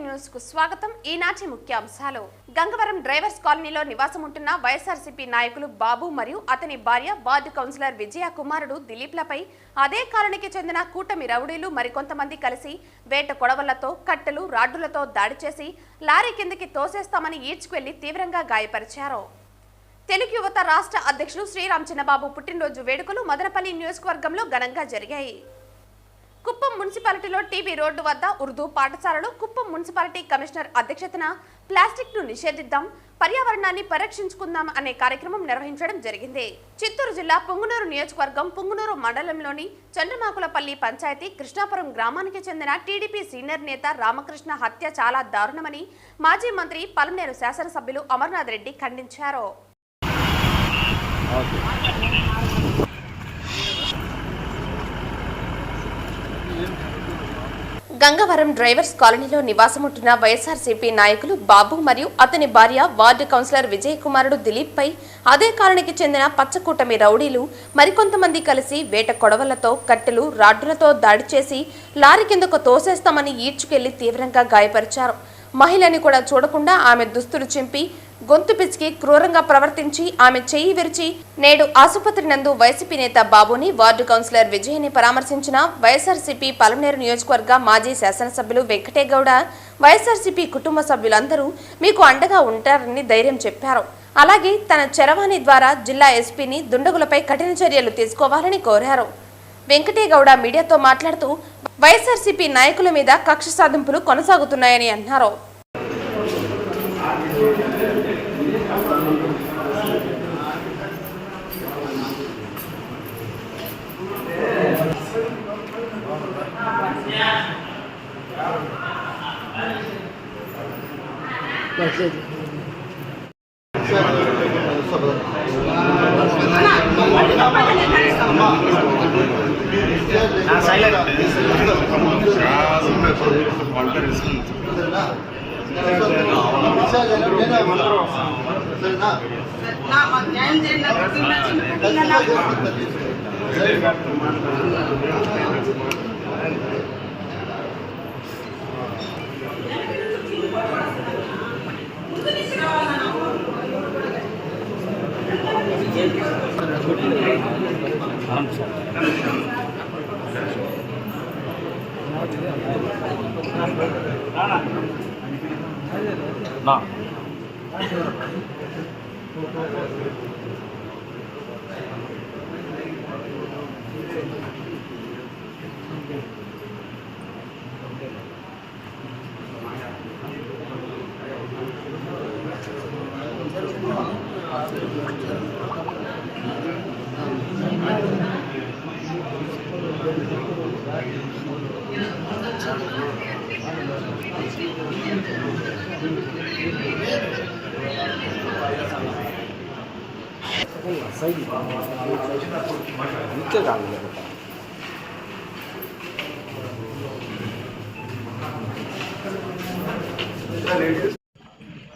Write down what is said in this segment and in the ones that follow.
News కు స్వాగతం. ఈనాటి ముఖ్యాంశాలు. గంగవరం డ్రైవర్స్ కాలనీలో నివాసం ఉంటున్న వైఎస్ఆర్సీపీ నాయకులు బాబు మరియు అతని భార్య వార్డు కౌన్సిలర్ విజయ కుమారుడు దిలీప్లపై అదే కాలనీకి చెందిన కూటమి రౌడీలు మరికొంతమంది కలిసి వేట కొడవలతో కట్టెలు రాడ్డులతో దాడి చేసి లారీ కిందకి తోసేస్తామని ఈడ్చుకెళ్లి తీవ్రంగా గాయపరిచారు. తెలుగు యువత రాష్ట్ర అధ్యక్షులు శ్రీరామ్ చిన్నబాబు పుట్టినరోజు వేడుకలు మదనపల్లి నియోజకవర్గంలో ఘనంగా జరిగాయి. కుప్పం మున్సిపాలిటీలో టీబీ రోడ్డు వద్ద ఉర్దూ పాఠశాలలో కుప్పం మున్సిపాలిటీ కమిషనర్ అధ్యక్షతన ప్లాస్టిక్ ను నిషేధిద్దాం, పర్యావరణాన్ని పరిరక్షించుకుందాం అనే కార్యక్రమం నిర్వహించడం జరిగింది. చిత్తూరు జిల్లా పుంగునూరు నియోజకవర్గం పుంగునూరు మండలంలోని చంద్రమాకులపల్లి పంచాయతీ కృష్ణాపురం గ్రామానికి చెందిన టీడీపీ సీనియర్ నేత రామకృష్ణ హత్య చాలా దారుణమని మాజీ మంత్రి పలమనేరు శాసనసభ్యులు అమర్నాథ్ రెడ్డి ఖండించారు. గంగవరం డ్రైవర్స్ కాలనీలో నివాసముంటున్న వైఎస్ఆర్సీపీ నాయకులు బాబు మరియు అతని భార్య వార్డు కౌన్సిలర్ విజయ్ కుమారుడు దిలీప్ పై అదే కాలనీకి చెందిన పచ్చకూటమి రౌడీలు మరికొంతమంది కలిసి వేట కొడవలతో కట్టెలు రాడ్డులతో దాడి చేసి లారీ కిందకు తోసేస్తామని ఈడ్చుకెళ్లి తీవ్రంగా గాయపరిచారు. మహిళని కూడా చూడకుండా ఆమె దుస్తులు చింపి గొంతు పిసికి క్రూరంగా ప్రవర్తించి ఆమె చెయ్యి విరిచి నేడు ఆసుపత్రి నందు వైసీపీ నేత బాబుని వార్డు కౌన్సిలర్ విజయని పరామర్శించిన వైఎస్ఆర్సీపీ పలమనేరు నియోజకవర్గ మాజీ శాసనసభ్యులు వెంకటేగౌడ వైఎస్ఆర్సీపీ కుటుంబ సభ్యులందరూ మీకు అండగా ఉంటారని ధైర్యం చెప్పారు. అలాగే తన చరవాణి ద్వారా జిల్లా ఎస్పీని దుండగులపై కఠిన చర్యలు తీసుకోవాలని కోరారు. వెంకటేగౌడ మీడియాతో మాట్లాడుతూ వైఎస్ఆర్సీపీ నాయకుల మీద కక్ష సాధింపులు కొనసాగుతున్నాయని అన్నారు.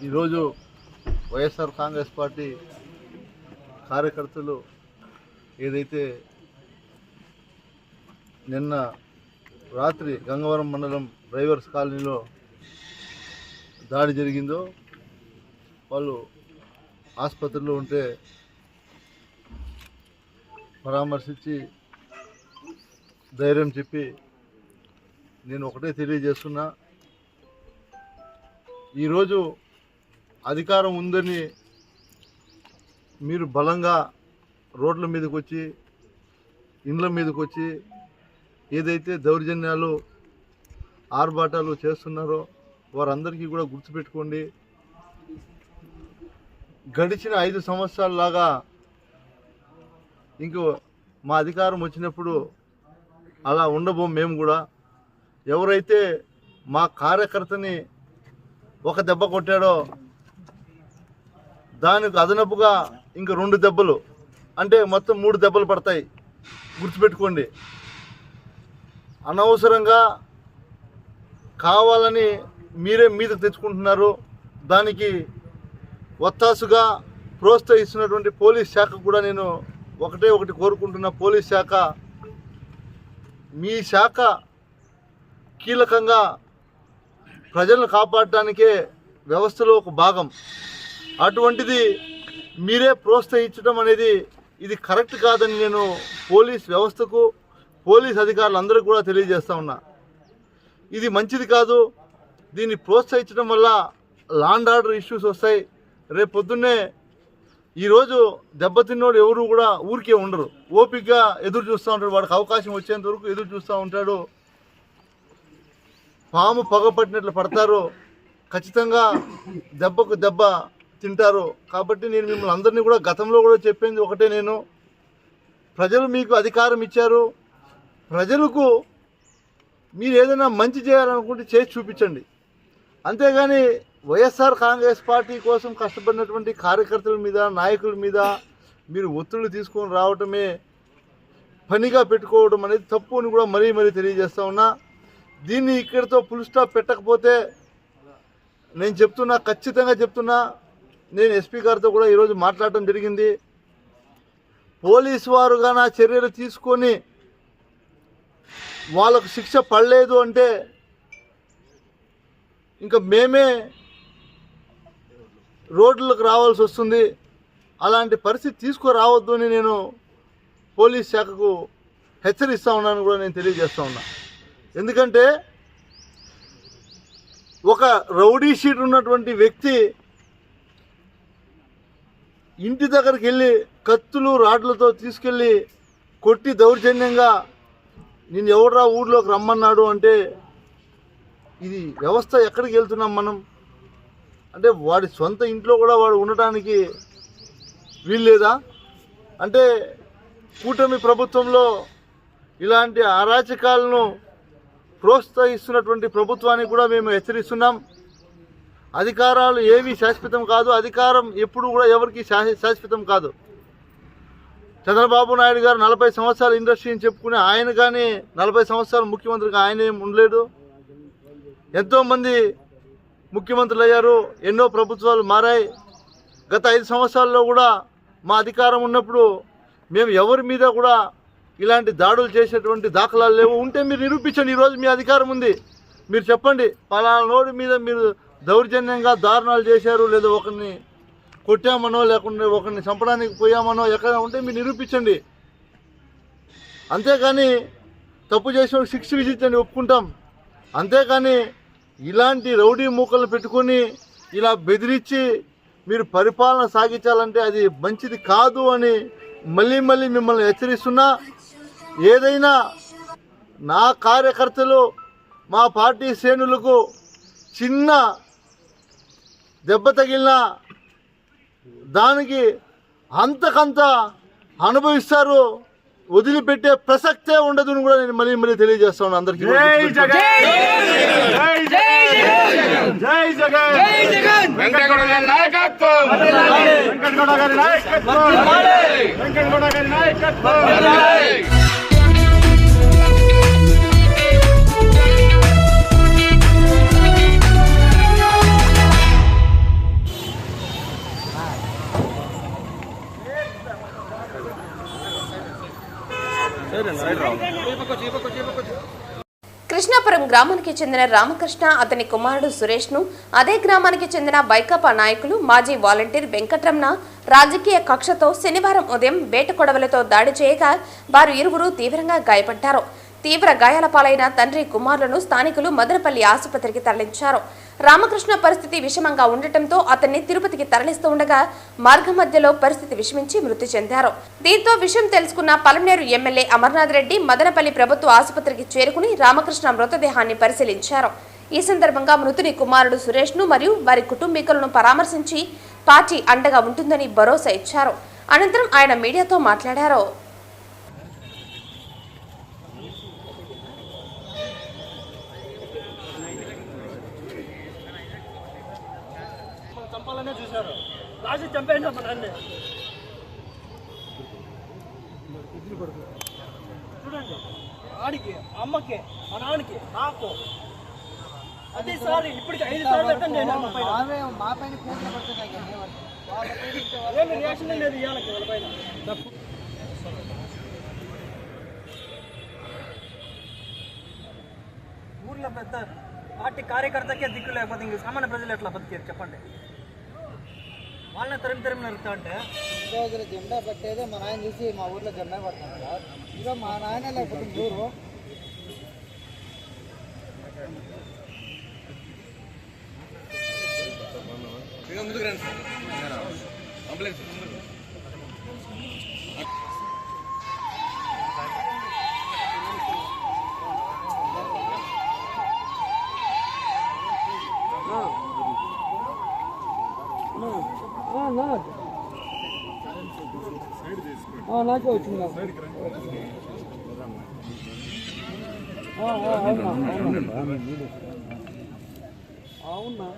ఈరోజు వైఎస్ఆర్ కాంగ్రెస్ పార్టీ కార్యకర్తలు ఏదైతే నిన్న రాత్రి గంగవరం మండలం డ్రైవర్స్ కాలనీలో దాడి జరిగిందో వాళ్ళు ఆసుపత్రిలో ఉంటే పరామర్శించి ధైర్యం చెప్పి నేను ఒకటే తెలియజేస్తున్నా, ఈరోజు అధికారం ఉందని మీరు బలంగా రోడ్ల మీదకి వచ్చి ఇండ్ల మీదకి వచ్చి ఏదైతే దౌర్జన్యాలు ఆర్భాటాలు చేస్తున్నారో వారందరికీ కూడా గుర్తుపెట్టుకోండి. గడిచిన 5 సంవత్సరాలలాగా ఇంకో మా అధికారం వచ్చినప్పుడు అలా ఉండబోం. మేము కూడా ఎవరైతే మా కార్యకర్తని ఒక దెబ్బ కొట్టాడో దానికి అదనపుగా ఇంక 2 దెబ్బలు అంటే మొత్తం 3 దెబ్బలు పడతాయి. గుర్తుపెట్టుకోండి. అనవసరంగా కావాలని మీరే మీదకు తెచ్చుకుంటున్నారు. దానికి ఒత్తాసుగా ప్రోత్సహిస్తున్నటువంటి పోలీస్ శాఖ కూడా నేను ఒకటి కోరుకుంటున్న, పోలీస్ శాఖ మీ శాఖ కీలకంగా ప్రజలను కాపాడటానికే వ్యవస్థలో ఒక భాగం. అటువంటిది మీరే ప్రోత్సహించడం అనేది ఇది కరెక్ట్ కాదని నేను పోలీస్ వ్యవస్థకు, పోలీస్ అధికారులందరికీ కూడా తెలియజేస్తా ఉన్నా. ఇది మంచిది కాదు. దీన్ని ప్రోత్సహించడం వల్ల లా అండ్ ఆర్డర్ ఇష్యూస్ వస్తాయి. రేపు పొద్దున్నే ఈరోజు దెబ్బతిన్నోడు ఎవరు కూడా ఊరికే ఉండరు, ఓపికగా ఎదురు చూస్తూ ఉంటాడు. వాడికి అవకాశం వచ్చేంత వరకు ఎదురు చూస్తూ ఉంటాడు. పాము పగపట్టినట్లు పడతారు, ఖచ్చితంగా దెబ్బకు దెబ్బ తింటారు. కాబట్టి నేను మిమ్మల్ని అందరినీ కూడా గతంలో కూడా చెప్పింది ఒకటే, నేను ప్రజలు మీకు అధికారం ఇచ్చారు, ప్రజలకు మీరు ఏదైనా మంచి చేయాలనుకుంటే చేసి చూపించండి. అంతేగాని వైఎస్ఆర్ కాంగ్రెస్ పార్టీ కోసం కష్టపడినటువంటి కార్యకర్తల మీద, నాయకుల మీద మీరు ఒత్తిళ్లు తీసుకొని రావటమే పనిగా పెట్టుకోవడం అనేది తప్పు అని కూడా మరీ మరీ తెలియజేస్తా ఉన్నా. దీన్ని ఇక్కడితో ఫుల్ స్టాప్ పెట్టకపోతే నేను చెప్తున్నా, ఖచ్చితంగా చెప్తున్నా, నేను ఎస్పీ గారితో కూడా ఈరోజు మాట్లాడటం జరిగింది. పోలీసు వారుగా నా చర్యలు తీసుకొని వాళ్ళకు శిక్ష పడలేదు అంటే ఇంకా మేమే రోడ్లకు రావాల్సి వస్తుంది. అలాంటి పరిస్థితి తీసుకురావద్దు అని నేను పోలీస్ శాఖకు హెచ్చరిస్తూ ఉన్నాను కూడా నేను తెలియజేస్తూ ఉన్నా. ఎందుకంటే ఒక రౌడీ షీట్ ఉన్నటువంటి వ్యక్తి ఇంటి దగ్గరికి వెళ్ళి కత్తులు రాడ్లతో తీసుకెళ్ళి కొట్టి దౌర్జన్యంగా నేను ఎవడ్రా ఊర్లోకి రమ్మన్నాడు అంటే ఇది వ్యవస్థ ఎక్కడికి వెళ్తున్నాం మనం? అంటే వాడి సొంత ఇంట్లో కూడా వాడు ఉండటానికి వీల్లేదా? అంటే కూటమి ప్రభుత్వంలో ఇలాంటి అరాచకాలను ప్రోత్సహిస్తున్నటువంటి ప్రభుత్వానికి కూడా మేము హెచ్చరిస్తున్నాం. అధికారాలు ఏవి శాశ్వతం కాదు, అధికారం ఎప్పుడు కూడా ఎవరికి శాశ్వతం కాదు. చంద్రబాబు నాయుడు గారు 40 సంవత్సరాల ఇండస్ట్రీ అని చెప్పుకుని ఆయన కానీ 40 సంవత్సరాలు ముఖ్యమంత్రిగా ఆయన ఏం ఉండలేడు. ఎంతోమంది ముఖ్యమంత్రులు అయ్యారు, ఎన్నో ప్రభుత్వాలు మారాయి. గత 5 సంవత్సరాల్లో కూడా మా అధికారం ఉన్నప్పుడు మేము ఎవరి మీద కూడా ఇలాంటి దాడులు చేసేటువంటి దాఖలాలు లేవు. ఉంటే మీరు నిరూపించండి. ఈరోజు మీ అధికారం ఉంది, మీరు చెప్పండి పలానా నోటి మీద మీరు దౌర్జన్యంగా దారుణాలు చేశారు, లేదా ఒకరిని కొట్టామనో లేకుంటే ఒకరిని చంపడానికి పోయామనో ఎక్కడ ఉంటే మీరు నిరూపించండి. అంతేకాని తప్పు చేసిన శిక్ష విధించండి, ఒప్పుకుంటాం. అంతేకాని ఇలాంటి రౌడీ మూకలు పెట్టుకొని ఇలా బెదిరించి మీరు పరిపాలన సాగించాలంటే అది మంచిది కాదు అని మళ్ళీ మళ్ళీ మిమ్మల్ని హెచ్చరిస్తున్నా. ఏదైనా నా కార్యకర్తలు, మా పార్టీ శ్రేణులకు చిన్న దెబ్బ తగిలినా దానికి అంతకంత అనుభవిస్తారు, వదిలిపెట్టే ప్రసక్తే ఉండదు అని కూడా నేను మళ్ళీ మళ్ళీ తెలియజేస్తాను అందరికీ. కృష్ణాపురం గ్రామానికి చెందిన రామకృష్ణ, అతని కుమారుడు సురేష్ ను అదే గ్రామానికి చెందిన వైకాపా నాయకులు, మాజీ వాలంటీర్ వెంకటరమణ రాజకీయ కక్షతో శనివారం ఉదయం వేట కొడవలతో దాడి చేయగా వారు ఇరువురు తీవ్రంగా గాయపడ్డారు. తీవ్ర గాయాల పాలైన తండ్రి, కుమారులను స్థానికులు మదనపల్లి ఆసుపత్రికి తరలించారు. రామకృష్ణ పరిస్థితి విషమంగా ఉండటంతో అతన్ని తిరుపతికి తరలిస్తూ ఉండగా మార్గ మధ్యలో పరిస్థితి విషమించి మృతి చెందారు. దీంతో విషయం తెలుసుకున్న పలమనేరు ఎమ్మెల్యే అమర్నాథ్ రెడ్డి మదనపల్లి ప్రభుత్వ ఆసుపత్రికి చేరుకుని రామకృష్ణ మృతదేహాన్ని పరిశీలించారు. ఈ సందర్భంగా మృతుని కుమారుడు సురేష్ ను మరియు వారి కుటుంబీకులను పరామర్శించి పార్టీ అండగా ఉంటుందని భరోసా ఇచ్చారు. అనంతరం ఆయన మీడియాతో మాట్లాడారు. చూసారు రాజు చంపేయండి అమ్మనండి. చూడండి, ఆడికి, అమ్మకి, మా నాన్నకి, నాకు అదే సార్ ఇప్పటికి 5 సార్లు అటెండ్ అయినా మా పైన ఏమి రియాక్షన్ లేదు ఇవ్వాలి వాళ్ళ పైన. ఊర్లో పెద్ద పార్టీ కార్యకర్తకే దిక్కు లేకపోతే ఇంక సామాన్య ప్రజలు ఎట్లా బతికారు చెప్పండి. వాళ్ళని తరిమి నరుకుతా అంటే దగ్గర జెండా పెట్టేదే మా నాయన చూసి మా ఊర్లో జెండా పడతాను సార్. ఇంకా మా నాయన లేకపోతే ఊరు ముందుకు రండి సార్. అంబులెన్స్ నాకే వచ్చింది. అవునా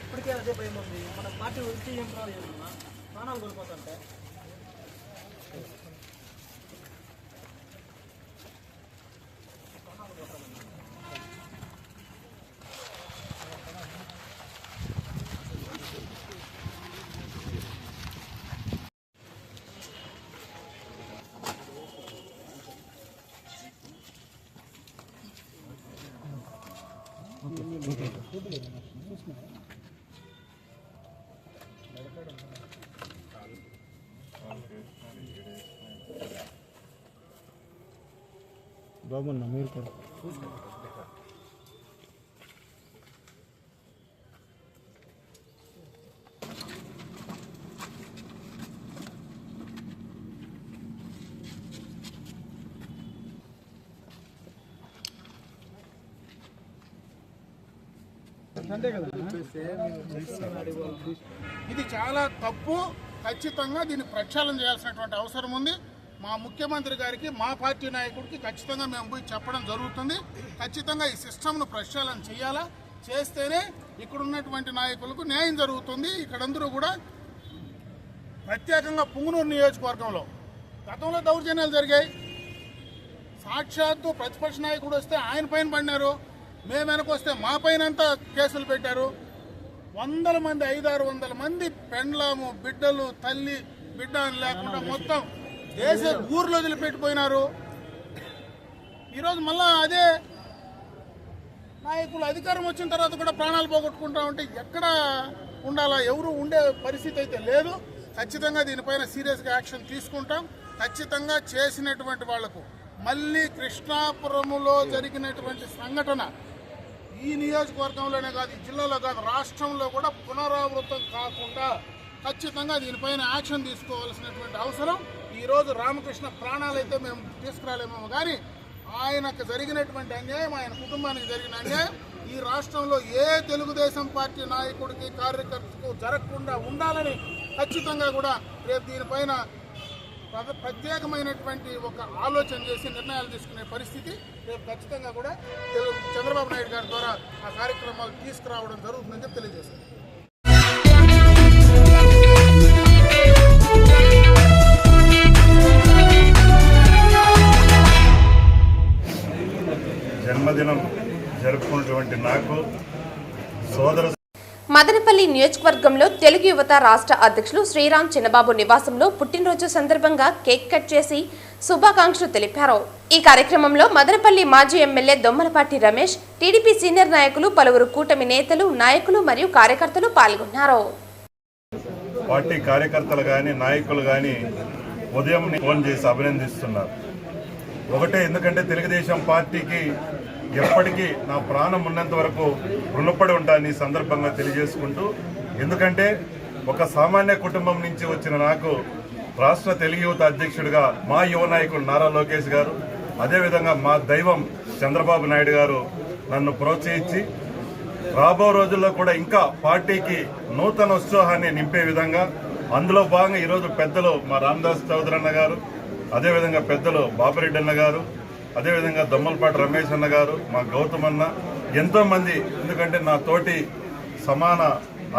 ఇప్పటికే అదే భయం ఉంది. మన పార్టీ వచ్చి ఏం ప్రాణాలు ప్రాణాలు కోల్పోతుంటే బాగున్నా మీరు కూడా ఇది చాలా తప్పు. ఖచ్చితంగా దీన్ని ప్రక్షాళన చేయాల్సినటువంటి అవసరం ఉంది. మా ముఖ్యమంత్రి గారికి, మా పార్టీ నాయకుడికి ఖచ్చితంగా మేము పోయి చెప్పడం జరుగుతుంది. ఖచ్చితంగా ఈ సిస్టమ్ను ప్రక్షాళన చేయాలా, చేస్తేనే ఇక్కడ ఉన్నటువంటి నాయకులకు న్యాయం జరుగుతుంది. ఇక్కడందరూ కూడా ప్రత్యేకంగా పుంగనూరు నియోజకవర్గంలో గతంలో దౌర్జన్యాలు జరిగాయి. సాక్షాత్తు ప్రతిపక్ష నాయకుడు వస్తే ఆయన పైన పడినారు, మేము వెనకొస్తే మా పైన అంతా కేసులు పెట్టారు. 100 మంది 500-600 మంది పెండ్లాము, బిడ్డలు, తల్లి బిడ్డ అని లేకుండా మొత్తం దేశ ఊర్లో వదిలిపెట్టిపోయినారు. ఈరోజు మళ్ళా అదే నాయకులు అధికారం వచ్చిన తర్వాత కూడా ప్రాణాలు పోగొట్టుకుంటా ఉంటే ఎక్కడ ఉండాలా? ఎవరు ఉండే పరిస్థితి అయితే లేదు. ఖచ్చితంగా దీనిపైన సీరియస్గా యాక్షన్ తీసుకుంటాం. ఖచ్చితంగా చేసినటువంటి వాళ్లకు మళ్ళీ కృష్ణాపురములో జరిగినటువంటి సంఘటన ఈ నియోజకవర్గంలోనే కాదు, ఈ జిల్లాలో కాదు, రాష్ట్రంలో కూడా పునరావృతం కాకుండా ఖచ్చితంగా దీనిపైన యాక్షన్ తీసుకోవాల్సినటువంటి అవసరం. ఈరోజు రామకృష్ణ ప్రాణాలైతే మేము తీసుకురాలేమో కానీ ఆయనకు జరిగినటువంటి అన్యాయం, ఆయన కుటుంబానికి జరిగిన అన్యాయం ఈ రాష్ట్రంలో ఏ తెలుగుదేశం పార్టీ నాయకుడికి, కార్యకర్తకు జరగకుండా ఉండాలని ఖచ్చితంగా కూడా రేపు దీనిపైన ప్రత్యేకమైనటువంటి ఒక ఆలోచన చేసి నిర్ణయాలు తీసుకునే పరిస్థితి రేపు ఖచ్చితంగా కూడా చంద్రబాబు నాయుడు గారి ద్వారా ఆ కార్యక్రమాలు తీసుకురావడం జరుగుతుందని చెప్పి తెలియజేశారు. జన్మదినం జరుపుకున్నటువంటి నాకు సోదర మదనపల్లి నియోజకవర్గంలో తెలుగు యువత రాష్ట్ర అధ్యక్షులు శ్రీరామ్ చిన్నబాబు నివాసంలో పుట్టినరోజు సందర్భంగా కేక్ కట్ చేసి శుభాకాంక్షలు తెలిపారు. ఈ కార్యక్రమంలో మదనపల్లి మాజీ MLA Dommalapati Ramesh, TDP senior నాయకులు, పలువురు కూటమి నేతలు, నాయకులు మరియు కార్యకర్తలు పాల్గొన్నారు. పార్టీ కార్యకర్తలు కానీ నాయకులు కానీ ఉదయం ఫోన్ చేసి అభినందిస్తున్నారు. ఒకటే, ఎందుకంటే తెలుగుదేశం పార్టీకి ఎప్పటికీ నా ప్రాణం ఉన్నంత వరకు రుణపడి ఉంటానని సందర్భంగా తెలియజేసుకుంటూ, ఎందుకంటే ఒక సామాన్య కుటుంబం నుంచి వచ్చిన నాకు రాష్ట్ర తెలుగు యువత అధ్యక్షుడిగా మా యువ నాయకుడు నారా లోకేష్ గారు, అదేవిధంగా మా దైవం చంద్రబాబు నాయుడు గారు నన్ను ప్రోత్సహించి రాబో రోజుల్లో కూడా ఇంకా పార్టీకి నూతన ఉత్సాహాన్ని నింపే విధంగా, అందులో భాగంగా ఈరోజు పెద్దలు మా రామదాస్ చౌదరి అన్న గారు, అదేవిధంగా పెద్దలు బాపిరెడ్డి అన్న గారు, అదేవిధంగా దొమ్మలపాటి రమేష్ అన్న గారు, మా గౌతమ్ అన్న, ఎంతోమంది, ఎందుకంటే నా తోటి సమాన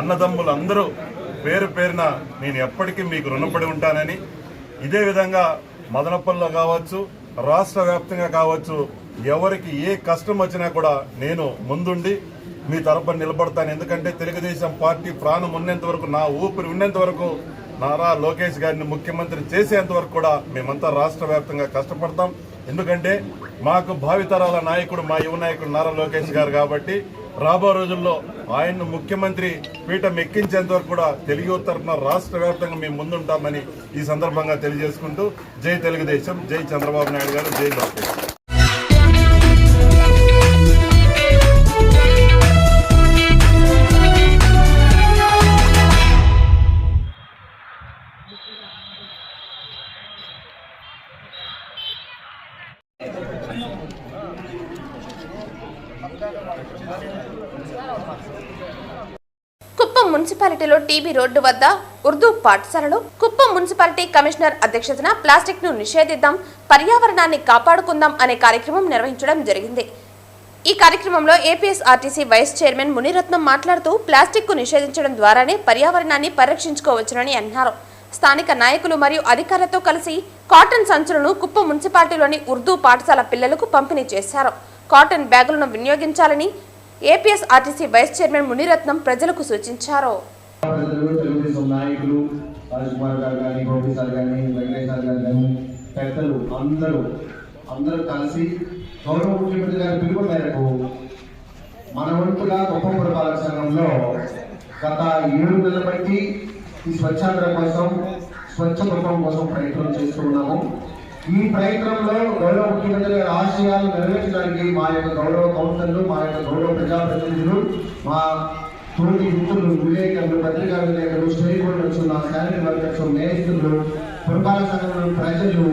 అన్నదమ్ములు అందరూ పేరు పేరున నేను ఎప్పటికీ మీకు రుణపడి ఉంటానని, ఇదే విధంగా మదనపల్లిలో కావచ్చు, రాష్ట్ర వ్యాప్తంగా కావచ్చు, ఎవరికి ఏ కష్టం వచ్చినా కూడా నేను ముందుండి మీ తరపున నిలబడతాను. ఎందుకంటే తెలుగుదేశం పార్టీ ప్రాణం ఉన్నంత వరకు, నా ఊపిరి ఉన్నంత వరకు, నారా లోకేష్ గారిని ముఖ్యమంత్రి చేసేంత వరకు కూడా మేమంతా రాష్ట్ర వ్యాప్తంగా కష్టపడతాం. ఎందుకంటే మాకు భావితరాల నాయకుడు మా యువ నాయకుడు నారా లోకేష్ గారు కాబట్టి రాబో రోజుల్లో ఆయన్ను ముఖ్యమంత్రి పీఠం ఎక్కించేంత వరకు కూడా తెలుగు తరఫున రాష్ట్ర వ్యాప్తంగా మేము ముందుంటామని ఈ సందర్భంగా తెలియజేసుకుంటూ జై తెలుగుదేశం, జై చంద్రబాబు నాయుడు గారు, జై లోకేష్. కుప్పం మున్సిపాలిటీలో టీబీ రోడ్డు వద్ద ఉర్దూ పాఠశాలలో కుప్పం మున్సిపాలిటీ కమిషనర్ అధ్యక్షతన ప్లాస్టిక్ ను నిషేధిద్దాం, పర్యావరణాన్ని కాపాడుకుందాం అనే కార్యక్రమం నిర్వహించడం జరిగింది. ఈ కార్యక్రమంలో ఏపీఎస్ఆర్టీసీ వైస్ చైర్మన్ మునిరత్నం మాట్లాడుతూ ప్లాస్టిక్ కు నిషేధించడం ద్వారానే పర్యావరణాన్ని పరిరక్షించుకోవచ్చునని అన్నారు. స్థానిక నాయకులు మరియు అధికారులతో కలిసి కాటన్ సంచులను కుప్పం మున్సిపాలిటీలోని ఉర్దూ పాఠశాల పిల్లలకు పంపిణీ చేశారు. కాటన్ బ్యాగులను వినియోగించాలని ఏపీఎస్ఆర్టీసీ వైస్ చైర్మన్ మునిరత్నం ప్రజలకు సూచించారు. తెలుగుదేశం నాయకులు రాజ్కుమార్ గారు కానీ, గోపి సార్ కానీ, వెంకటేష్ సార్ గారు కానీ, పెద్దలు అందరూ కలిసి గౌరవ ముఖ్యమంత్రి గారి పిలుపు మేరకు మన వంతుగా కుప్పం పురపాలక సంఘంలో గత 7 నెలల బట్టి ఈ స్వచ్ఛాంధ్ర కోసం, స్వచ్ఛ కుప్పం కోసం ప్రయత్నం చేస్తూ ఉన్నాము. ఈ ప్రయత్నంలో గౌరవ ముఖ్యమంత్రి గారి ఆశయాలు నెరవేర్చడానికి మా యొక్క గౌరవ కౌన్సిలర్లు, మా యొక్క గౌరవ ప్రజాప్రతినిధులు, మా తోటి మిత్రులు, విలేకరులు, పత్రికా విలేకరులు, స్టేక్ హోల్డర్స్, నా శానిటరీ వర్కర్స్, మేస్త్రులు, పురపాలక సంఘంలో ప్రజలు,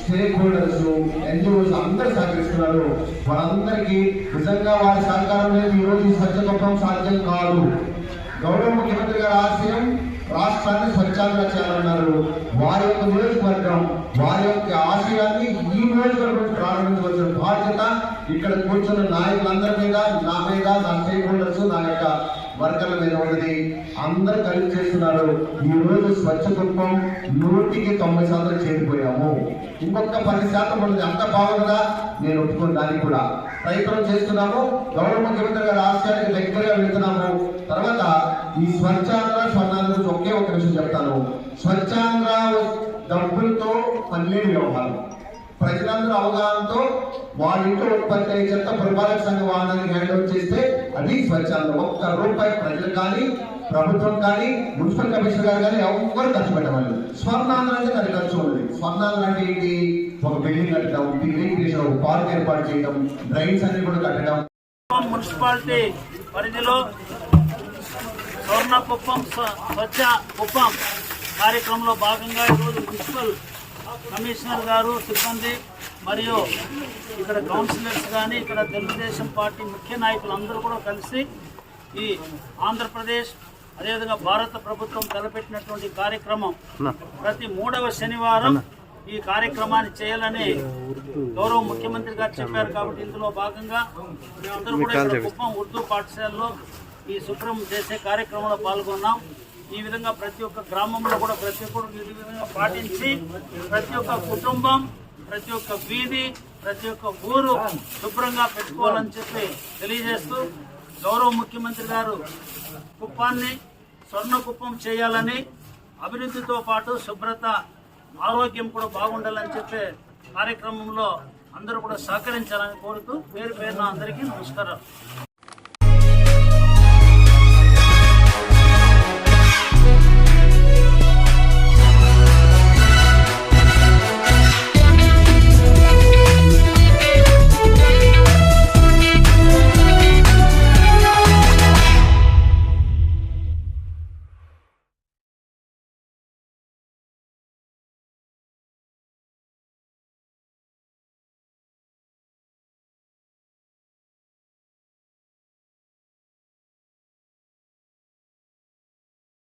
స్టేక్ హోల్డర్స్, ఎన్జిఓస్ అందరూ సహకరిస్తున్నారు. వారందరికీ నిజంగా వారి సహకారం లేదు ఈరోజు ఈ స్వచ్ఛ కుప్పం సాధ్యం కాదు. గౌరవ ముఖ్యమంత్రి గారి ఆశయం రాష్ట్రాన్ని స్వచ్ఛంగా చేయాలన్నారు. వారి యొక్క నియోజకవర్గం, వారి యొక్క ఆశయాన్ని ఈ నియోజకవర్గం ప్రారంభించవలసిన బాధ్యత ఇక్కడ కూర్చున్న నాయకులందరి మీద, నా మీద, నా స్టేక్ హోల్డర్స్, నా యొక్క వర్గాల మీద ఉన్నది. అందరూ కలిసి చేస్తున్నారు. ఈ రోజు స్వచ్ఛ కుప్పం 100% చేరిపోయాము. ఇంకొక 10% ఉన్నది. అంత బాగుందా? నేను ఒప్పుకుని దానికి కూడా ప్రయత్నం చేస్తున్నాము. గౌరవ ముఖ్యమంత్రి గారి ఆశయానికి దగ్గరగా వెళ్తున్నాము. తర్వాత ఈ స్వచ్ఛాంధ్ర స్వర్ణాంధ్ర గురించి ఒకే ఒక విషయం చెప్తాను. స్వచ్ఛాంధ్ర డబ్బులతో పన్నెండు వ్యవహారం, ప్రజలందరూ అవగాహనతో వాళ్ళ ఇంట్లో ఉత్పత్తి అయ్యే చెత్త పురపాలక సంఘ వాహనానికి హ్యాండ్ ఓవర్ చేస్తే అది స్వచ్ఛాంధ్ర. ₹1 ప్రజలు కానీ, ప్రభుత్వం కానీ, మున్సిపల్ కమిషనర్ గారు కానీ ఎవరు ఖర్చు పెట్టవాలి. స్వర్ణాంధ్ర అంటే దాని ఖర్చు ఉంది. స్వర్ణాంధ్ర అంటే ఏంటి? ఒక బిల్డింగ్ కట్టడం, రీక్రియేషన్, ఒక పార్క్ ఏర్పాటు చేయడం, డ్రైన్స్ అన్ని కూడా కట్టడం. మున్సిపాలిటీ పరిధిలో స్వర్ణ కుప్పం, స్వచ్ఛ కుప్పం కార్యక్రమంలో భాగంగా ఈరోజు మున్సిపల్ కమిషనర్ గారు, సిబ్బంది మరియు ఇక్కడ కౌన్సిలర్స్ కానీ, ఇక్కడ తెలుగుదేశం పార్టీ ముఖ్య నాయకులు అందరూ కూడా కలిసి ఈ ఆంధ్రప్రదేశ్ అదేవిధంగా భారత ప్రభుత్వం తలపెట్టినటువంటి కార్యక్రమం ప్రతి 3వ శనివారం ఈ కార్యక్రమాన్ని చేయాలని గౌరవ ముఖ్యమంత్రి గారు చెప్పారు. కాబట్టి ఇందులో భాగంగా మేమందరూ కూడా ఇక్కడ కుప్పం ఉర్దూ పాఠశాలలో ఈ శుభ్రం చేసే కార్యక్రమంలో పాల్గొన్నాం. ఈ విధంగా ప్రతి ఒక్క గ్రామంలో కూడా ప్రతి ఒక్కరు ఈ విధంగా పాటించి ప్రతి ఒక్క కుటుంబం, ప్రతి ఒక్క వీధి, ప్రతి ఒక్క ఊరు శుభ్రంగా పెట్టుకోవాలని చెప్పి తెలియజేస్తూ గౌరవ ముఖ్యమంత్రి గారు కుప్పాన్ని స్వర్ణ కుప్పం చేయాలని, అభివృద్ధితో పాటు శుభ్రత, ఆరోగ్యం కూడా బాగుండాలని చెప్పే కార్యక్రమంలో అందరూ కూడా సహకరించాలని కోరుతూ పేరు పేరున అందరికీ నమస్కారం.